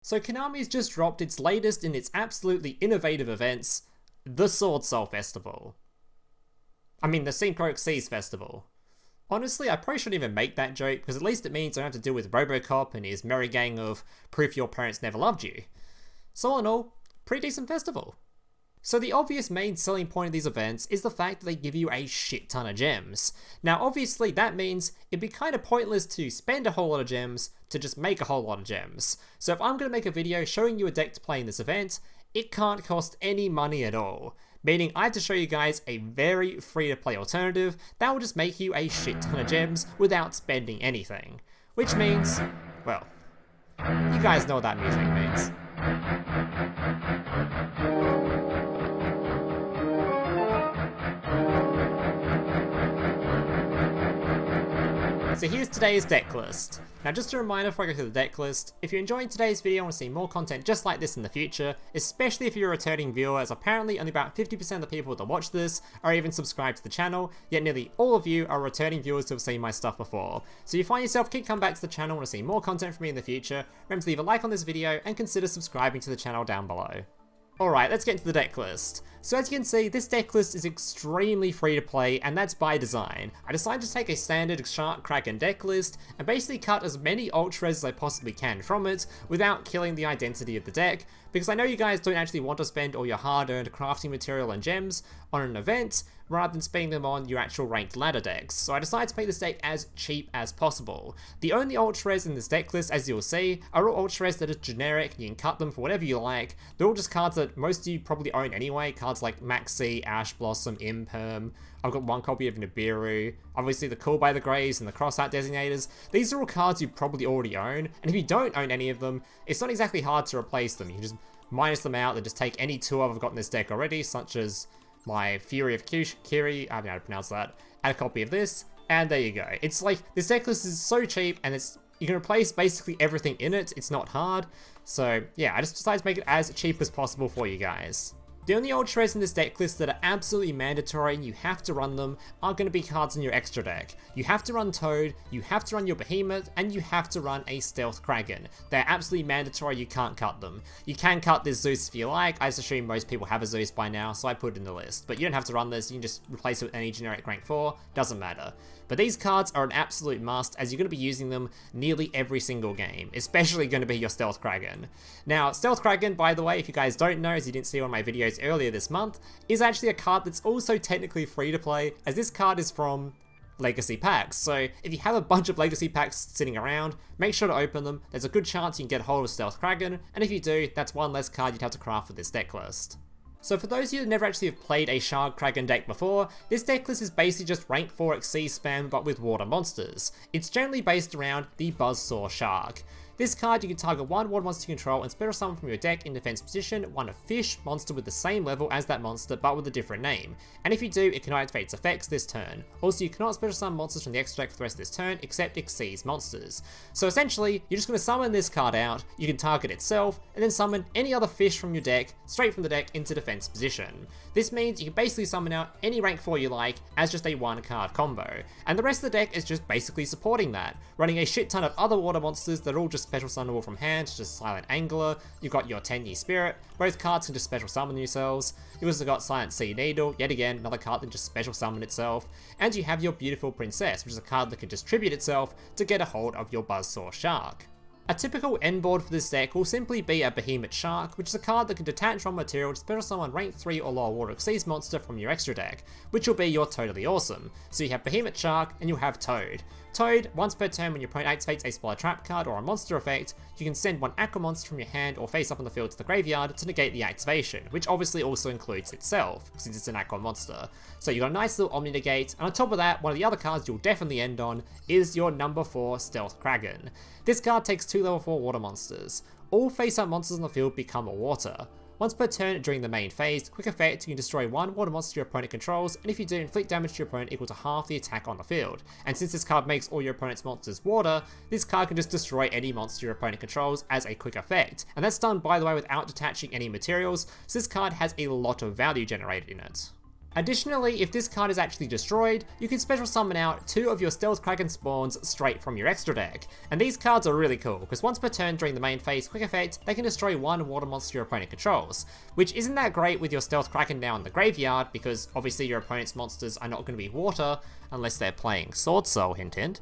So Konami's just dropped its latest in its absolutely innovative events, the Sword Soul Festival. I mean, the Synchro Xyz Festival. Honestly, I probably shouldn't even make that joke, because at least it means I don't have to deal with Robocop and his merry gang of proof your parents never loved you. So all in all, pretty decent festival. So the obvious main selling point of these events is the fact that they give you a shit ton of gems. Now obviously that means it'd be kind of pointless to spend a whole lot of gems to just make a whole lot of gems. So if I'm going to make a video showing you a deck to play in this event, it can't cost any money at all. Meaning I have to show you guys a very free to play alternative that will just make you a shit ton of gems without spending anything. Which means, well, you guys know what that music means. So here's today's deck list. Now just a reminder before I go through the deck list, if you're enjoying today's video and want to see more content just like this in the future, especially if you're a returning viewer, as apparently only about 50% of the people that watch this are even subscribed to the channel, yet nearly all of you are returning viewers who have seen my stuff before. So if you find yourself keep coming back to the channel and want to see more content from me in the future, remember to leave a like on this video and consider subscribing to the channel down below. Alright, let's get into the deck list. So as you can see, this deck list is extremely free to play, and that's by design. I decided to take a standard Shark Kraken deck list and basically cut as many ultras as I possibly can from it without killing the identity of the deck, because I know you guys don't actually want to spend all your hard-earned crafting material and gems on an event, rather than spending them on your actual ranked ladder decks. So I decided to make this deck as cheap as possible. The only ultra-rares in this deck list, as you'll see, are all ultra-rares that are generic, and you can cut them for whatever you like. They're all just cards that most of you probably own anyway, cards like Maxx, Ash Blossom, Imperm. I've got one copy of Nibiru, obviously the Cool by the Graves and the Crossout Designators. These are all cards you probably already own, and if you don't own any of them, it's not exactly hard to replace them. You can just minus them out and just take any two I've got in this deck already, such as my Fury of Kiri, I don't know how to pronounce that, add a copy of this, and there you go. It's like, this deck list is so cheap, and you can replace basically everything in it, it's not hard. So yeah, I just decided to make it as cheap as possible for you guys. The only ultras in this deck list that are absolutely mandatory and you have to run them are going to be cards in your extra deck. You have to run Toad, you have to run your Bahamut, and you have to run a Stealth Kragen. They're absolutely mandatory, you can't cut them. You can cut this ZEUS if you like. I assume most people have a ZEUS by now, so I put it in the list. But you don't have to run this, you can just replace it with any generic rank 4, doesn't matter. But these cards are an absolute must, as you're going to be using them nearly every single game, especially going to be your Stealth Kragen. Now, Stealth Kragen, by the way, if you guys don't know, as you didn't see one of my videos earlier this month, is actually a card that's also technically free to play, as this card is from Legacy packs. So if you have a bunch of Legacy packs sitting around, make sure to open them. There's a good chance you can get hold of Stealth Kragen, and if you do, that's one less card you'd have to craft for this deck list. So for those of you that never actually have played a Shark Kraken deck before, this deck list is basically just rank 4 Xyz spam but with water monsters. It's generally based around the Buzzsaw Shark. This card, you can target one water monster you control and special summon from your deck in defense position one fish monster with the same level as that monster but with a different name. And if you do, it can activate its effects this turn. Also, you cannot special summon monsters from the extra deck for the rest of this turn except Xyz monsters. So essentially, you're just going to summon this card out, you can target itself, and then summon any other fish from your deck straight from the deck into defense position. This means you can basically summon out any rank 4 you like as just a 1-card combo. And the rest of the deck is just basically supporting that, running a shit ton of other water monsters that are all just special summonable from hand, such as Silent Angler. You've got your Tenyi Spirit, both cards can just special summon yourselves. You've also got Silent Sea Nettle, yet again another card that can just special summon itself. And you have your Beautunaful Princess, which is a card that can distribute itself to get a hold of your Buzzsaw Shark. A typical end board for this deck will simply be a Bahamut Shark, which is a card that can detach from material to special summon rank 3 or lower water Xyz monster from your extra deck, which will be your Toadally Awesome. So you have Bahamut Shark and you'll have Toad. Toad, once per turn when your opponent activates a Spoiler Trap card or a monster effect, you can send one Aqua monster from your hand or face up on the field to the graveyard to negate the activation, which obviously also includes itself, since it's an Aqua monster. So you got a nice little Omni Negate, and on top of that, one of the other cards you'll definitely end on is your number 4 Stealth Kragen. This card takes 2 level 4 water monsters. All face-up monsters on the field become a water. Once per turn during the main phase, quick effect, you can destroy one water monster your opponent controls, and if you do, inflict damage to your opponent equal to half the attack on the field. And since this card makes all your opponent's monsters water, this card can just destroy any monster your opponent controls as a quick effect. And that's done, by the way, without detaching any materials, so this card has a lot of value generated in it. Additionally, if this card is actually destroyed, you can special summon out 2 of your Stealth Kraken spawns straight from your extra deck. And these cards are really cool, because once per turn during the main phase quick effect, they can destroy 1 water monster your opponent controls, which isn't that great with your Stealth Kraken now in the graveyard, because obviously your opponent's monsters are not going to be water, unless they're playing Sword Soul, hint hint.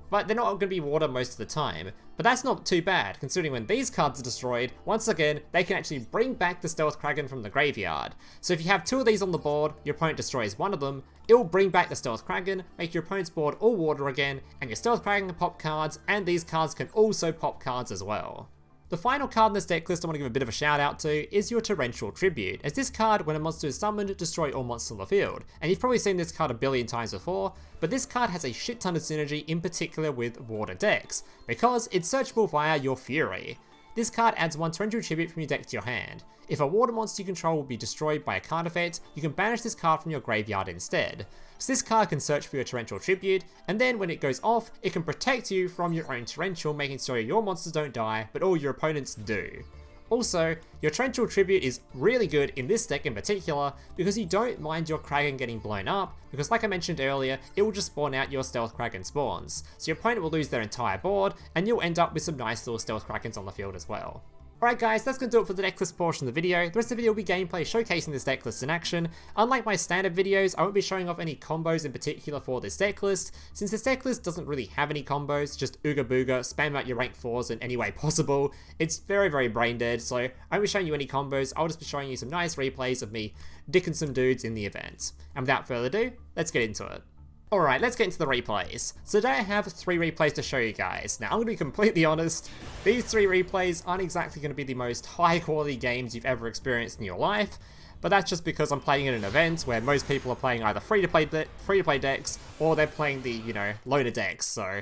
But they're not going to be water most of the time. But that's not too bad, considering when these cards are destroyed, once again, they can actually bring back the Stealth Kraken from the graveyard. So if you have 2 of these on the board, your opponent destroys 1 of them, it will bring back the Stealth Kraken, make your opponent's board all water again, and your Stealth Kraken can pop cards, and these cards can also pop cards as well. The final card in this deck list I want to give a bit of a shout out to is your Torrential Tribute, as this card, when a monster is summoned, destroy all monsters on the field. And you've probably seen this card a billion times before, but this card has a shit ton of synergy, in particular with water decks, because it's searchable via your Fury. This card adds 1 Torrential Tribute from your deck to your hand. If a water monster you control will be destroyed by a card effect, you can banish this card from your graveyard instead. So this card can search for your Torrential Tribute, and then when it goes off, it can protect you from your own Torrential, making sure your monsters don't die, but all your opponents do. Also, your Torrential Tribute is really good in this deck in particular, because you don't mind your Kragen getting blown up, because like I mentioned earlier, it will just spawn out your Stealth Kraken spawns. So your opponent will lose their entire board, and you'll end up with some nice little Stealth Krakens on the field as well. Alright guys, that's going to do it for the decklist portion of the video. The rest of the video will be gameplay showcasing this decklist in action. Unlike my standard videos, I won't be showing off any combos in particular for this decklist, since this decklist doesn't really have any combos, just ooga booga, spam out your rank 4s in any way possible. It's very brain dead, so I won't be showing you any combos, I'll just be showing you some nice replays of me dicking some dudes in the event. And without further ado, let's get into it. Alright, let's get into the replays. So today I have 3 replays to show you guys. Now I'm going to be completely honest, these 3 replays aren't exactly going to be the most high quality games you've ever experienced in your life, but that's just because I'm playing in an event where most people are playing either free-to-play decks, or they're playing the, loader decks, so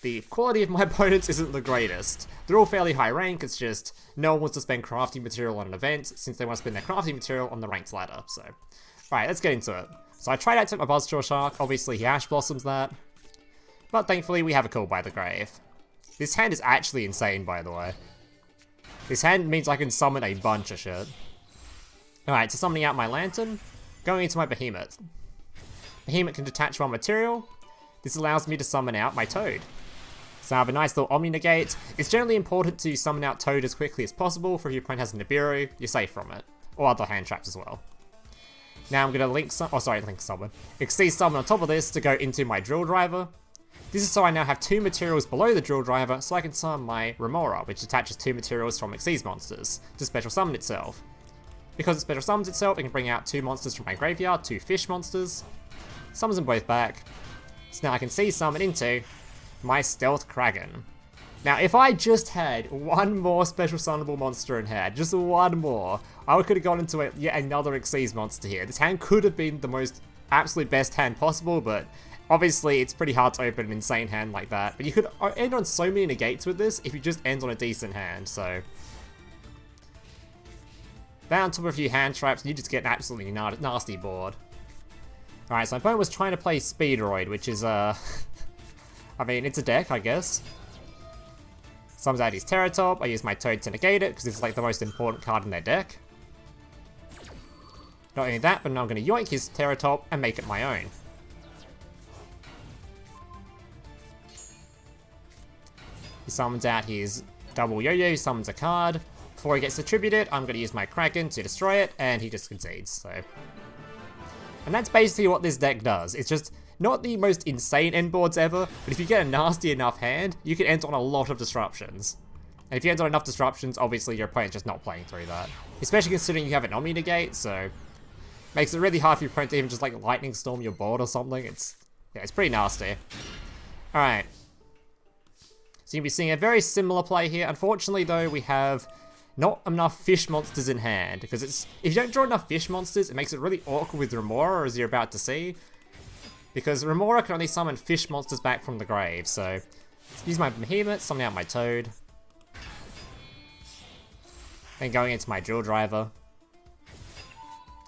the quality of my opponents isn't the greatest. They're all fairly high rank, it's just no one wants to spend crafting material on an event, since they want to spend their crafting material on the ranked ladder, so. Alright, let's get into it. So I tried out to my Buzzsaw Shark, obviously he Ash Blossoms that, but thankfully we have a Call by the Grave. This hand is actually insane, by the way. This hand means I can summon a bunch of shit. Alright, so summoning out my Lantern, going into my Bahamut. Bahamut can detach 1 material. This allows me to summon out my Toad. So I have a nice little Omni Negate. It's generally important to summon out Toad as quickly as possible, for if your opponent has a Nibiru, you're safe from it. Or other hand traps as well. Now I'm going to Xyz Summon on top of this to go into my Drill Driver. This is so I now have 2 materials below the Drill Driver, so I can summon my Remora, which attaches 2 materials from Xyz monsters, to special summon itself. Because it special summons itself, it can bring out 2 monsters from my graveyard, 2 fish monsters. Summons them both back. So now I can Xyz Summon into my Stealth Kraken. Now, if I just had 1 more special summonable monster in hand, just 1 more, I could have gone into yet another Xyz monster here. This hand could have been the most absolute best hand possible, but obviously it's pretty hard to open an insane hand like that. But you could end on so many negates with this if you just end on a decent hand, so. Then on top of a few hand traps, you just get an absolutely nasty board. Alright, so my opponent was trying to play Speedroid, which is, I mean, it's a deck, I guess. Summons out his Terratop, I use my Toad to negate it, because this is like the most important card in their deck. Not only that, but now I'm going to yoink his Terratop and make it my own. He summons out his double yo-yo, summons a card. Before he gets to tribute it, I'm going to use my Kraken to destroy it, and he just concedes, so. And that's basically what this deck does. It's just not the most insane end boards ever, but if you get a nasty enough hand, you can end on a lot of disruptions. And if you end on enough disruptions, obviously your opponent's just not playing through that. Especially considering you have an Omni Negate, so makes it really hard for your opponent to even just like Lightning Storm your board or something. It's pretty nasty. Alright. So you'll be seeing a very similar play here. Unfortunately though, we have not enough fish monsters in hand, because if you don't draw enough fish monsters, it makes it really awkward with Remora, as you're about to see. Because Remora can only summon fish monsters back from the grave, so use my Behemoth, summon out my Toad. Then going into my Drill Driver.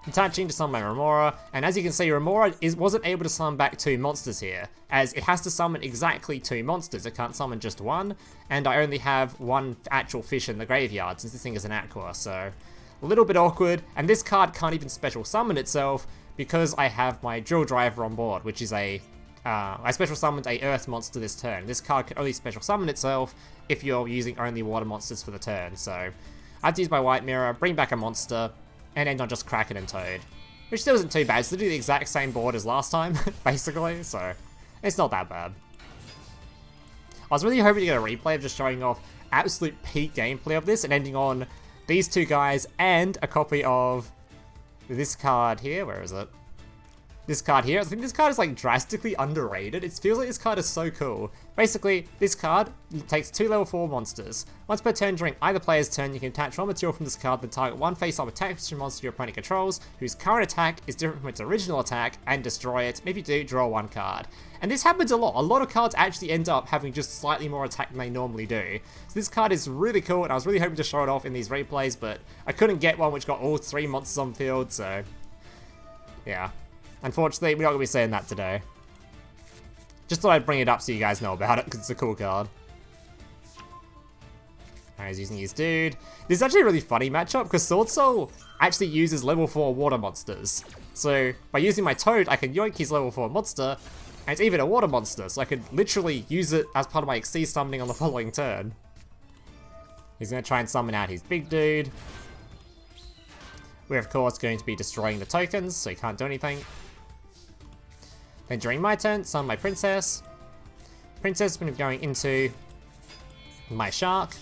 Attaching to summon my Remora, and as you can see, Remora wasn't able to summon back 2 monsters here, as it has to summon exactly 2 monsters, it can't summon just 1, and I only have 1 actual fish in the graveyard, since this thing is an Aqua, so a little bit awkward, and this card can't even special summon itself, because I have my Drill Driver on board, which is I special summoned a Earth monster this turn. This card can only special summon itself if you're using only water monsters for the turn, so I have to use my White Mirror, bring back a monster, and end on just Kraken and Toad. Which still isn't too bad, it's literally the exact same board as last time, basically, so it's not that bad. I was really hoping to get a replay of just showing off absolute peak gameplay of this and ending on these two guys and a copy of this card here. Where is it? This card here. I think this card is like drastically underrated. It feels like this card is so cool. Basically, this card takes 2 level 4 monsters. Once per turn during either player's turn, you can attach one material from this card that target one face-up attack position monster your opponent controls, whose current attack is different from its original attack, and destroy it. If you do, draw 1 card. And this happens a lot. A lot of cards actually end up having just slightly more attack than they normally do. So this card is really cool, and I was really hoping to show it off in these replays, but I couldn't get one which got all 3 monsters on field, so yeah. Unfortunately, we're not going to be saying that today. Just thought I'd bring it up so you guys know about it, because it's a cool card. Alright, he's using his dude. This is actually a really funny matchup, because Sword Soul actually uses level 4 water monsters. So, by using my Toad, I can yoink his level 4 monster, and it's even a water monster, so I could literally use it as part of my Xyz summoning on the following turn. He's going to try and summon out his big dude. We're, of course, going to be destroying the tokens, so he can't do anything. Then during my turn, summon my Princess. Princess is going to be going into my Shark.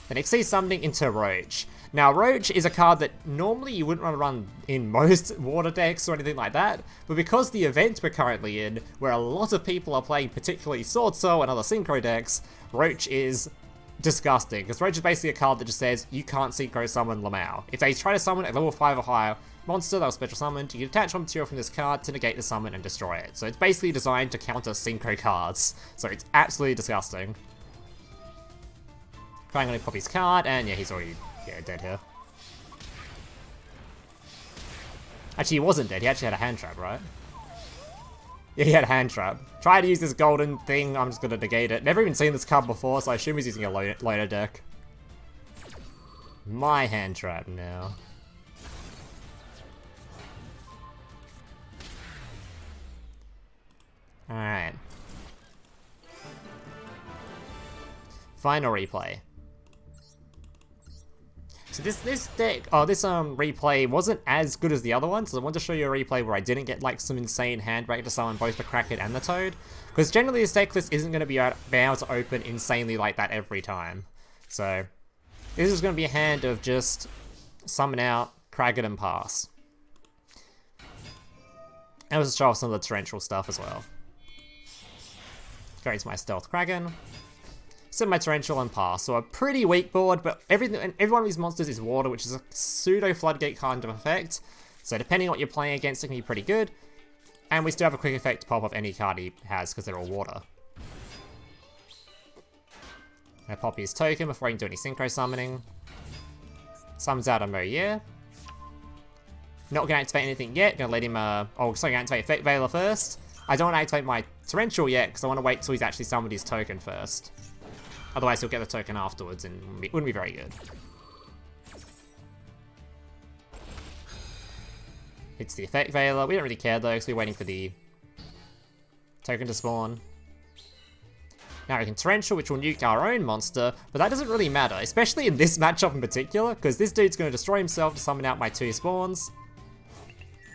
Then Xyz summoning into Roach. Now, Roach is a card that normally you wouldn't want to run in most water decks or anything like that, but because the event we're currently in, where a lot of people are playing particularly Sword Soul and other Synchro decks, Roach is disgusting, because Roach is basically a card that just says you can't Synchro summon Lamau. If they try to summon a level 5 or higher monster that was special summoned, you can attach one material from this card to negate the summon and destroy it. So it's basically designed to counter Synchro cards. So it's absolutely disgusting. Kragen gonna pop his card, and yeah, he's already dead here. Actually, he wasn't dead, he actually had a hand trap, right? Yeah, he had a hand trap. Try to use this golden thing, I'm just gonna negate it. Never even seen this card before, so I assume he's using a loader deck. My hand trap now. Alright. Final replay. So this replay wasn't as good as the other one, so I want to show you a replay where I didn't get like some insane hand break to summon both the Kraken and the Toad. Because generally this deck list isn't going to be able to open insanely like that every time. So this is going to be a hand of just summon out, Kraken and pass. And I'll just show off some of the torrential stuff as well. Go into my Stealth Kraken. Set my Torrential and pass. So a pretty weak board, but every one of these monsters is water, which is a pseudo floodgate kind of effect. So depending on what you're playing against, it can be pretty good. And we still have a quick effect to pop off any card he has, because they're all water. I pop his token before I can do any Synchro summoning. Summons out a Moyer. Not going to activate anything yet. Going to let him, going to activate Effect Veiler first. I don't want to activate my Torrential yet, because I want to wait till he's actually summoned his token first. Otherwise he'll get the token afterwards, and it wouldn't be very good. Hits the Effect Veiler. We don't really care though, because we're waiting for the token to spawn. Now we can Torrential, which will nuke our own monster, but that doesn't really matter, especially in this matchup in particular, because this dude's going to destroy himself to summon out my 2 spawns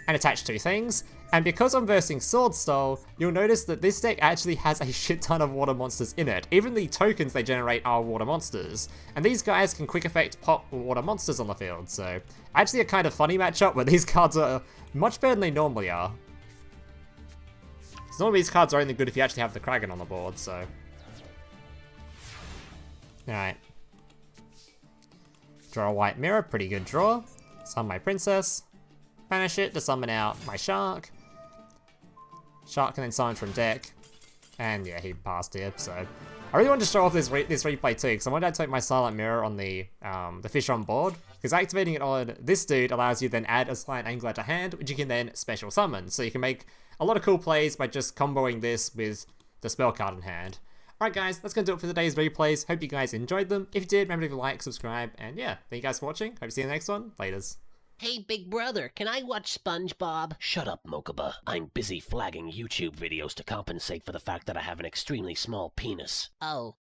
and attach 2 things. And because I'm versing Sword Soul, you'll notice that this deck actually has a shit ton of water monsters in it. Even the tokens they generate are water monsters. And these guys can quick effect pop water monsters on the field, so actually a kind of funny matchup where these cards are much better than they normally are. So normally these cards are only good if you actually have the Kragen on the board, so. Alright. Draw a White Mirror, pretty good draw. Summon my Princess. Banish it to summon out my Shark. Shark can then summon from deck. And yeah, he passed here, so. I really wanted to show off this replay too, because I wanted to activate my Silent Mirror on the fish on board. Because activating it on this dude allows you to then add a Slight Angler to hand, which you can then special summon. So you can make a lot of cool plays by just comboing this with the spell card in hand. Alright guys, that's going to do it for today's replays. Hope you guys enjoyed them. If you did, remember to leave a like, subscribe, and yeah, thank you guys for watching. Hope to see you in the next one. Laters. Hey, big brother, can I watch SpongeBob? Shut up, Mokuba. I'm busy flagging YouTube videos to compensate for the fact that I have an extremely small penis. Oh.